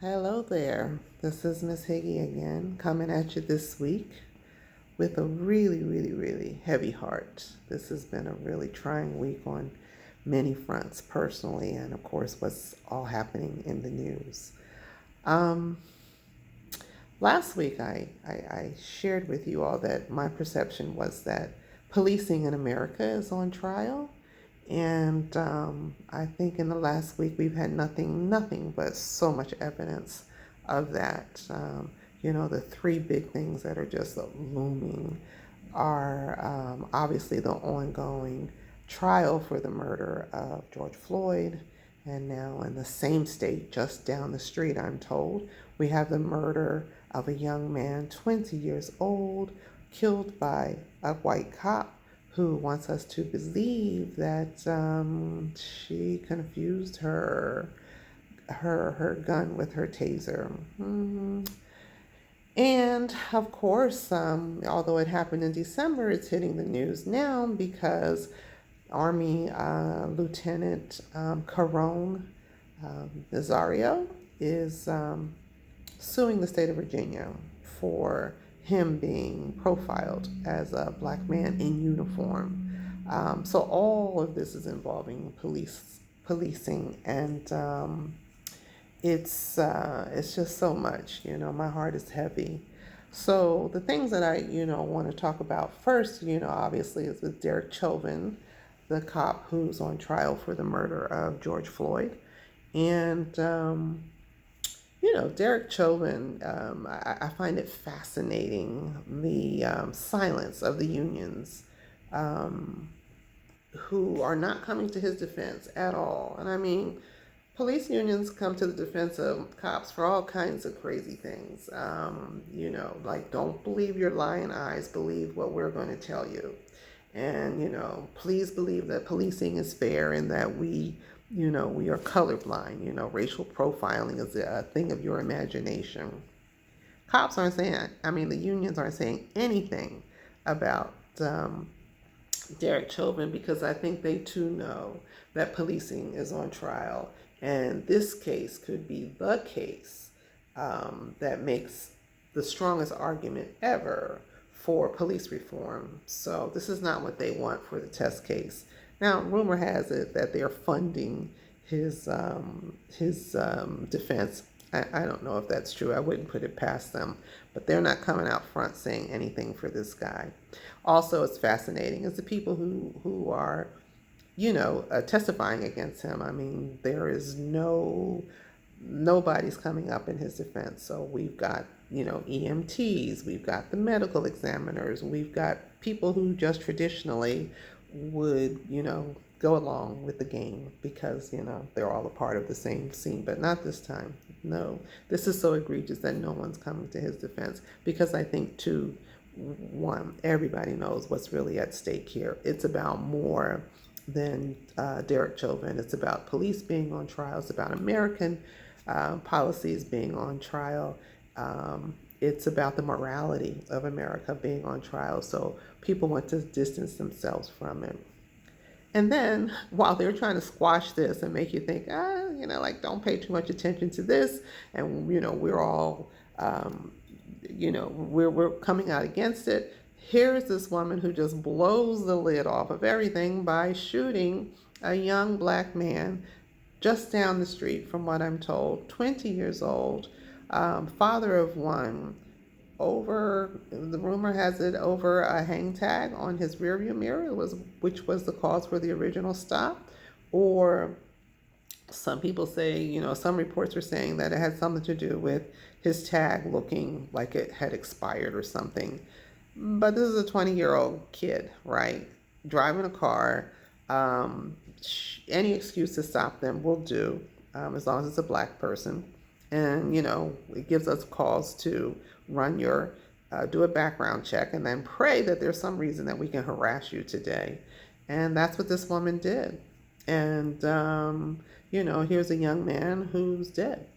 Hello there. This is Miss Higgy again, coming at you this week with a really heavy heart. This has been a really trying week on many fronts, personally, and of course, what's all happening in the news. Um, Last week, I shared with you all that my perception was that policing in America is on trial. And I think in the last week we've had nothing but so much evidence of that. The three big things that are just looming are obviously the ongoing trial for the murder of George Floyd. And now in the same state, just down the street, I'm told, we have the murder of a young man, 20 years old, killed by a white cop who wants us to believe that she confused her gun with her taser. And of course, although it happened in December, it's hitting the news now because Army Lieutenant Caron Nazario is suing the state of Virginia for him being profiled as a black man in uniform. So all of this is involving policing, and it's just so much. My heart is heavy. So the things that I want to talk about first, obviously, is with Derek Chauvin, the cop who's on trial for the murder of George Floyd, and Derek Chauvin, I find it fascinating the silence of the unions who are not coming to his defense at all. And I mean, police unions come to the defense of cops for all kinds of crazy things. Like, don't believe your lying eyes, believe what we're going to tell you. And, please believe that policing is fair and that we are colorblind. Racial profiling is a thing of your imagination. Cops aren't saying, the unions aren't saying anything about Derek Chauvin because I think they too know that policing is on trial. And this case could be the case that makes the strongest argument ever for police reform. So this is not what they want for the test case. Now, rumor has it that they're funding his defense. I don't know if that's true. I wouldn't put it past them, but they're not coming out front saying anything for this guy. Also, it's fascinating is the people who are, testifying against him. There is nobody's coming up in his defense. So we've got EMTs, we've got the medical examiners, we've got people who just traditionally would, go along with the game because, they're all a part of the same scene, but not this time. No, this is so egregious that no one's coming to his defense because I think, too, one, everybody knows what's really at stake here. It's about more than Derek Chauvin. It's about police being on trial. It's about American policies being on trial. It's about the morality of America being on trial. So people want to distance themselves from it. And then while they're trying to squash this and make you think, don't pay too much attention to this. And, we're all, we're coming out against it. Here's this woman who just blows the lid off of everything by shooting a young black man just down the street, from what I'm told, 20 years old, father of one, the rumor has it, over a hang tag on his rearview mirror, which was the cause for the original stop. Or some people say, some reports are saying that it had something to do with his tag looking like it had expired or something. But this is a 20-year-old kid, right? Driving a car. Any excuse to stop them will do, as long as it's a black person. And, it gives us cause to run do a background check and then pray that there's some reason that we can harass you today. And that's what this woman did. And, here's a young man who's dead,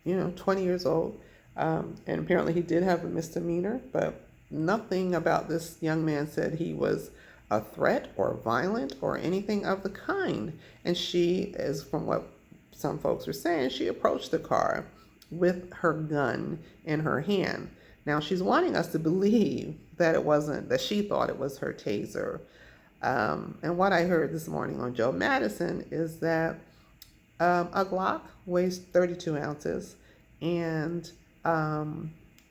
20 years old. And apparently he did have a misdemeanor, but nothing about this young man said he was a threat or violent or anything of the kind. And she, as from what some folks are saying, she approached the car with her gun in her hand. Now she's wanting us to believe that it wasn't, that she thought it was her taser. And what I heard this morning on Joe Madison is that a Glock weighs 32 ounces and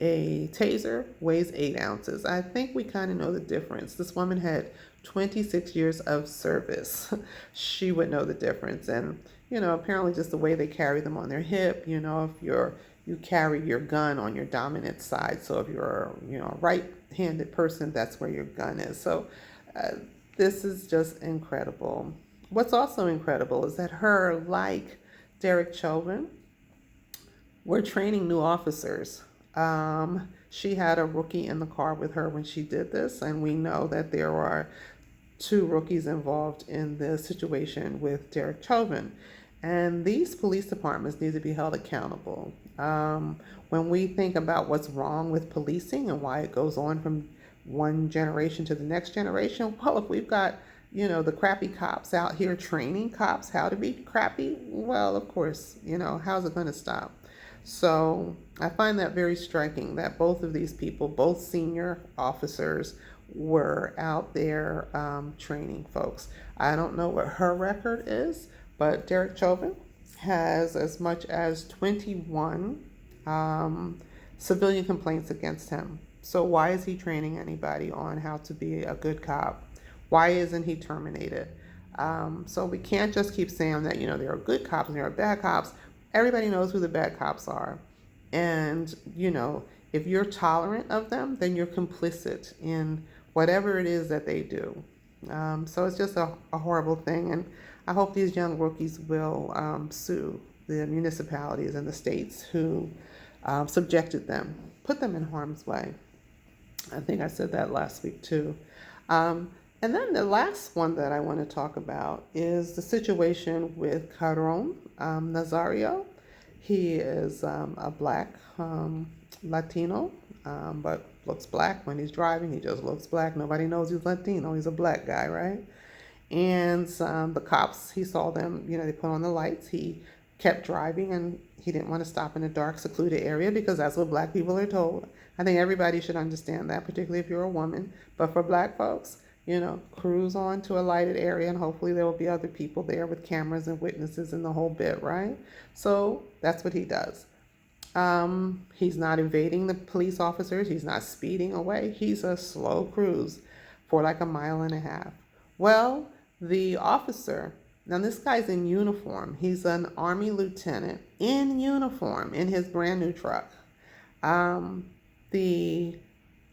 a taser weighs 8 ounces. I think we kind of know the difference. This woman had 26 years of service. She would know the difference. And, apparently just the way they carry them on their hip, if you carry your gun on your dominant side. So if you're, a right-handed person, that's where your gun is. So this is just incredible. What's also incredible is that her, like Derek Chauvin, we're training new officers. She had a rookie in the car with her when she did this, and we know that there are 2 rookies involved in this situation with Derek Chauvin. And these police departments need to be held accountable. When we think about what's wrong with policing and why it goes on from one generation to the next generation, well, if we've got the crappy cops out here training cops how to be crappy, well, of course, how's it going to stop? So I find that very striking that both of these people, both senior officers, were out there training folks. I don't know what her record is, but Derek Chauvin has as much as 21 civilian complaints against him. So why is he training anybody on how to be a good cop? Why isn't he terminated? So we can't just keep saying that, there are good cops and there are bad cops. Everybody knows who the bad cops are. And, if you're tolerant of them, then you're complicit in whatever it is that they do. So it's just a horrible thing. And I hope these young rookies will sue the municipalities and the states who subjected them, put them in harm's way. I think I said that last week too. And then the last one that I want to talk about is the situation with Caron Nazario. He is a black Latino, but looks black when he's driving. He just looks black. Nobody knows he's Latino. He's a black guy, right? And the cops, he saw them, they put on the lights. He kept driving and he didn't want to stop in a dark, secluded area because that's what black people are told. I think everybody should understand that, particularly if you're a woman. But for black folks, cruise on to a lighted area and hopefully there will be other people there with cameras and witnesses and the whole bit, right? So that's what he does. He's not evading the police officers. He's not speeding away. He's a slow cruise for like 1.5 miles. Well, the officer, now this guy's in uniform. He's an Army lieutenant in uniform in his brand new truck. The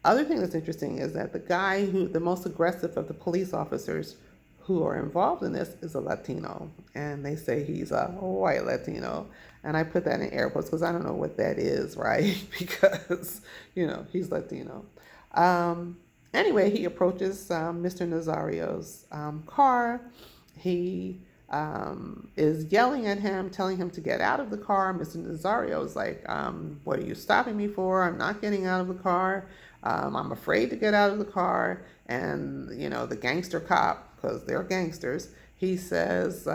other thing that's interesting is that the most aggressive of the police officers who are involved in this is a Latino. And they say he's a white Latino. And I put that in air quotes because I don't know what that is, right? Because, he's Latino. Anyway, he approaches Mr. Nazario's car. He is yelling at him, telling him to get out of the car. Mr. Nazario is like, what are you stopping me for? I'm not getting out of the car. I'm afraid to get out of the car. And, the gangster cop, because they're gangsters, he says,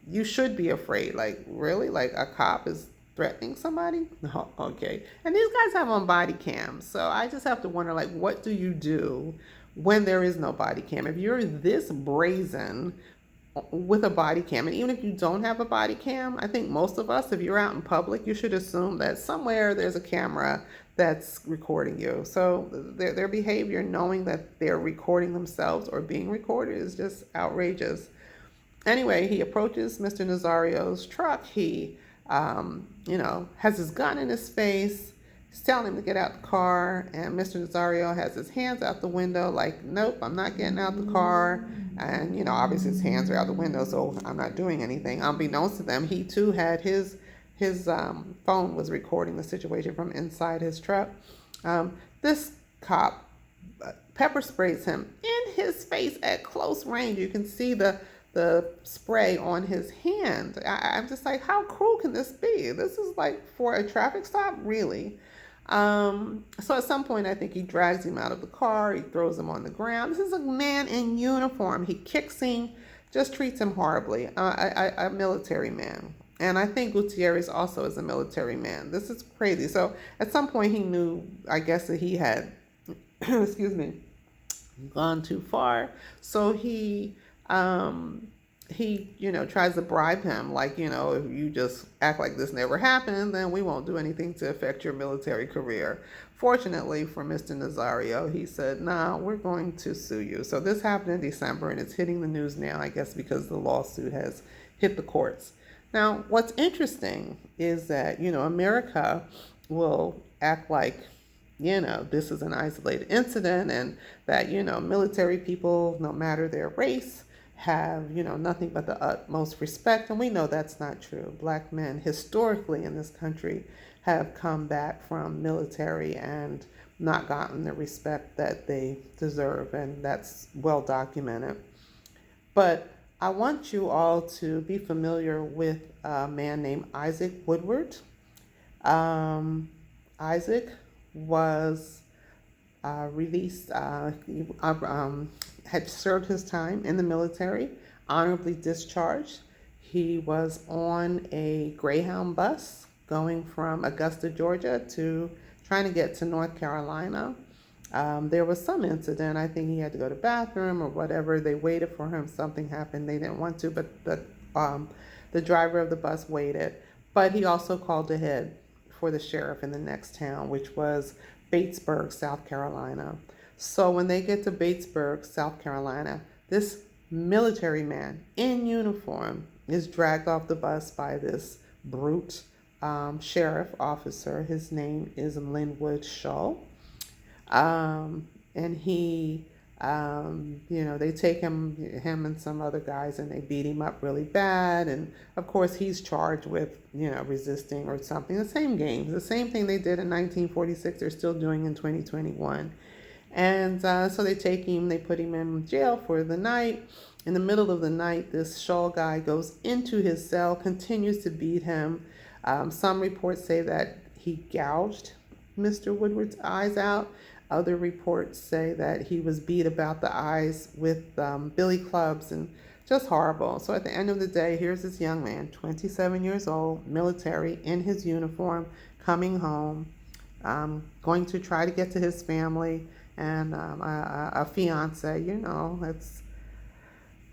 you should be afraid. Like, really? Like a cop is threatening somebody? No, okay. And these guys have on body cams. So I just have to wonder, like, what do you do when there is no body cam? If you're this brazen with a body cam, and even if you don't have a body cam, I think most of us, if you're out in public, you should assume that somewhere there's a camera that's recording you. So their behavior, knowing that they're recording themselves or being recorded, is just outrageous. Anyway, he approaches Mr. Nazario's truck. He, has his gun in his face. He's telling him to get out the car, and Mr. Nazario has his hands out the window like, nope, I'm not getting out the car. And, obviously his hands are out the window, so I'm not doing anything. Unbeknownst to them, he too had his phone was recording the situation from inside his truck. This cop pepper sprays him in his face at close range. You can see the spray on his hand. I'm just like, how cruel can this be? This is like for a traffic stop, really? So at some point, I think he drags him out of the car. He throws him on the ground. This is a man in uniform. He kicks him, just treats him horribly, a military man. And I think Gutierrez also is a military man. This is crazy. So at some point he knew, I guess, that he had, excuse me, gone too far. So he tries to bribe him, like, if you just act like this never happened, then we won't do anything to affect your military career. Fortunately for Mr. Nazario, he said, nah, we're going to sue you. So this happened in December, and it's hitting the news now, I guess, because the lawsuit has hit the courts. Now, what's interesting is that, America will act like, this is an isolated incident, and that, military people, no matter their race, have, nothing but the utmost respect. And we know that's not true. Black men historically in this country have come back from military and not gotten the respect that they deserve, and that's well documented. But I want you all to be familiar with a man named Isaac Woodward. Isaac was released, had served his time in the military, honorably discharged. He was on a Greyhound bus going from Augusta, Georgia, to trying to get to North Carolina. There was some incident. I think he had to go to the bathroom or whatever. They waited for him. Something happened. They didn't want to, but the driver of the bus waited. But he also called ahead for the sheriff in the next town, which was Batesburg, South Carolina. So when they get to Batesburg, South Carolina, this military man in uniform is dragged off the bus by this brute sheriff officer. His name is Linwood Shaw. And he, they take him and some other guys, and they beat him up really bad. And of course, he's charged with, resisting or something. The same games, the same thing they did in 1946, they're still doing in 2021. And so they take him, they put him in jail for the night. In the middle of the night, this Shaw guy goes into his cell, continues to beat him. Some reports say that he gouged Mr. Woodward's eyes out. Other reports say that he was beat about the eyes with billy clubs, and just horrible. So at the end of the day, here's this young man, 27 years old, military, in his uniform, coming home, going to try to get to his family and a fiance. It's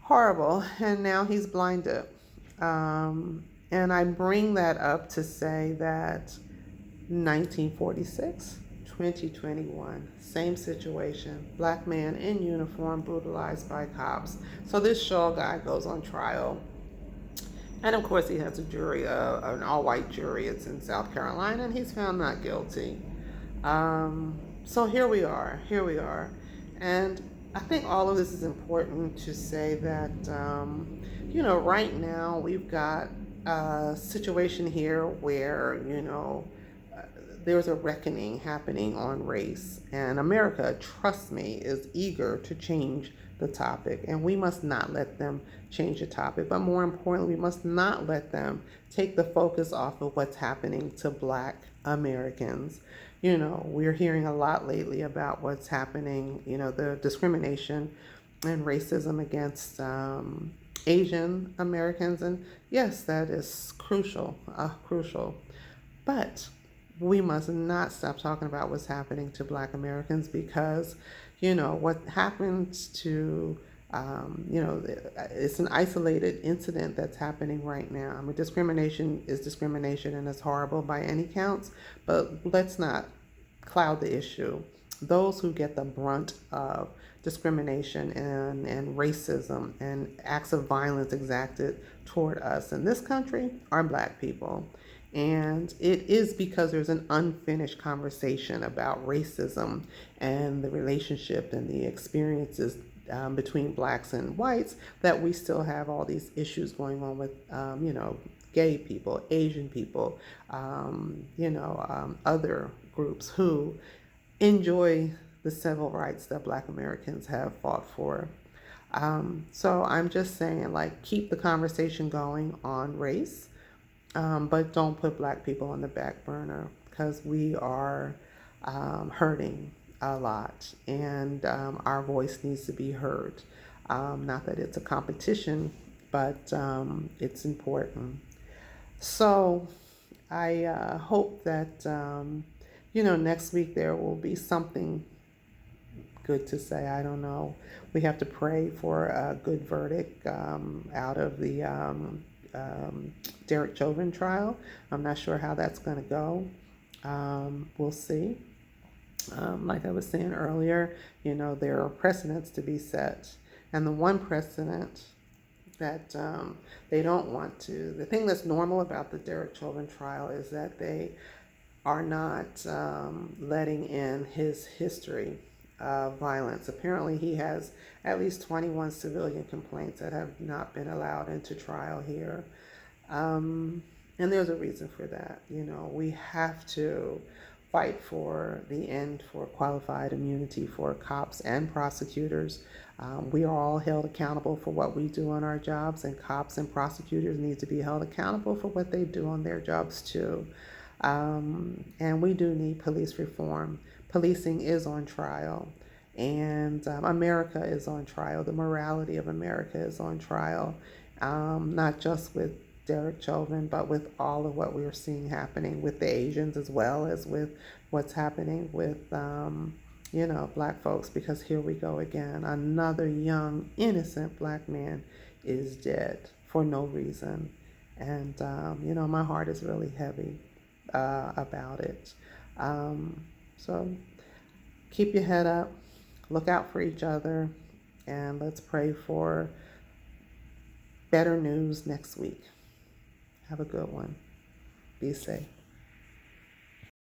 horrible. And now he's blinded. And I bring that up to say that 1946, 2021, same situation. Black man in uniform brutalized by cops. So this Shaw guy goes on trial. And of course he has a jury, an all-white jury. It's in South Carolina, and he's found not guilty. So here we are. And I think all of this is important to say that, right now we've got a situation here where, there's a reckoning happening on race, and America, trust me, is eager to change the topic, and we must not let them change the topic. But more importantly, we must not let them take the focus off of what's happening to Black Americans. We're hearing a lot lately about what's happening, the discrimination and racism against Asian Americans, and yes, that is crucial. But we must not stop talking about what's happening to Black Americans, because, what happens to, it's an isolated incident that's happening right now. I mean, discrimination is discrimination, and it's horrible by any counts, but let's not cloud the issue. Those who get the brunt of discrimination and racism and acts of violence exacted toward us in this country are Black people. And it is because there's an unfinished conversation about racism and the relationship and the experiences between Blacks and whites that we still have all these issues going on with, gay people, Asian people, other groups who enjoy the civil rights that Black Americans have fought for. So I'm just saying, keep the conversation going on race. But don't put Black people on the back burner, because we are hurting a lot, and our voice needs to be heard. Not that it's a competition, but it's important. So I hope that, next week there will be something good to say. I don't know. We have to pray for a good verdict out of the Derek Chauvin trial. I'm not sure how that's going to go. We'll see. Like I was saying earlier, there are precedents to be set. And the one precedent that they don't want to, the thing that's normal about the Derek Chauvin trial is that they are not letting in his history of violence. Apparently, he has at least 21 civilian complaints that have not been allowed into trial here. And there's a reason for that. We have to fight for the end for qualified immunity for cops and prosecutors. We are all held accountable for what we do on our jobs, and cops and prosecutors need to be held accountable for what they do on their jobs too. And we do need police reform. Policing is on trial, and America is on trial. The morality of America is on trial, not just with Derek Chauvin, but with all of what we're seeing happening with the Asians, as well as with what's happening with, Black folks, because here we go again. Another young, innocent Black man is dead for no reason. And, my heart is really heavy about it. So keep your head up, look out for each other, and let's pray for better news next week. Have a good one. Be safe.